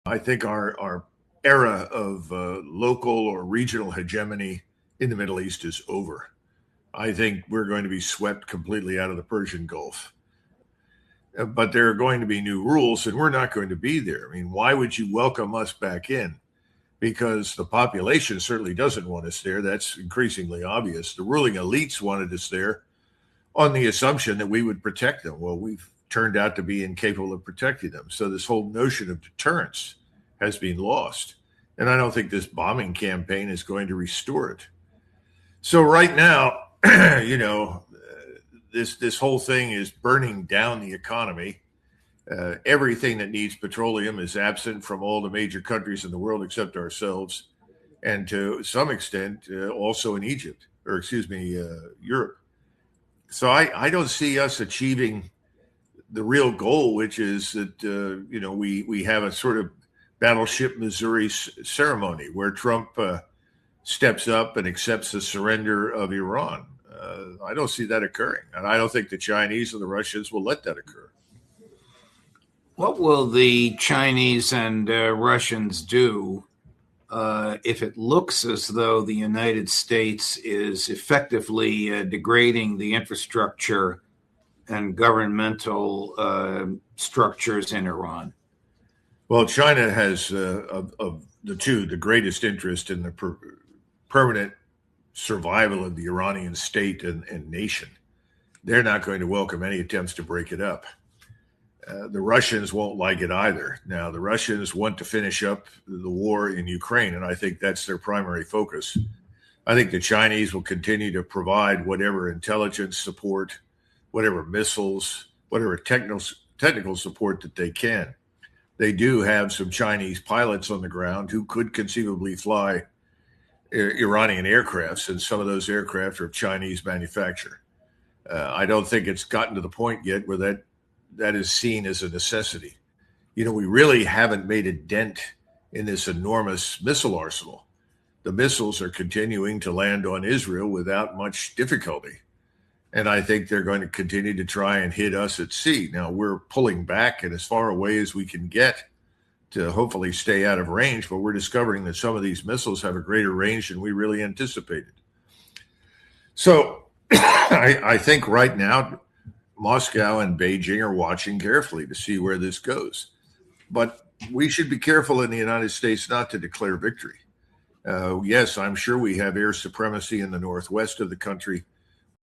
I think our era of local or regional hegemony in the Middle East is over. I think we're going to be swept completely out of the Persian Gulf. But there are going to be new rules, and we're not going to be there. I mean, why would you welcome us back in? Because the population certainly doesn't want us there. That's increasingly obvious. The ruling elites wanted us there on the assumption that we would protect them. Well, we've turned out to be incapable of protecting them. So this whole notion of deterrence has been lost. And I don't think this bombing campaign is going to restore it. So right now, this whole thing is burning down the economy. Everything that needs petroleum is absent from all the major countries in the world except ourselves, and to some extent also in Europe. So I don't see us achieving the real goal, which is that we have a sort of Battleship Missouri ceremony where Trump steps up and accepts the surrender of Iran. I don't see that occurring, and I don't think the Chinese or the Russians will let that occur. What will the Chinese and Russians do if it looks as though the United States is effectively degrading the infrastructure and governmental structures in Iran? Well, China has, of the two, the greatest interest in the permanent survival of the Iranian state and nation. They're not going to welcome any attempts to break it up. The Russians won't like it either. Now, the Russians want to finish up the war in Ukraine, and I think that's their primary focus. I think the Chinese will continue to provide whatever intelligence support, whatever missiles, whatever technical support that they can. They do have some Chinese pilots on the ground who could conceivably fly Iranian aircrafts, and some of those aircraft are of Chinese manufacture. I don't think it's gotten to the point yet where that is seen as a necessity. We really haven't made a dent in this enormous missile arsenal. The missiles are continuing to land on Israel without much difficulty. And I think they're going to continue to try and hit us at sea. Now, we're pulling back and as far away as we can get to hopefully stay out of range, but we're discovering that some of these missiles have a greater range than we really anticipated. So I think right now, Moscow and Beijing are watching carefully to see where this goes. But we should be careful in the United States not to declare victory. Yes, I'm sure we have air supremacy in the northwest of the country.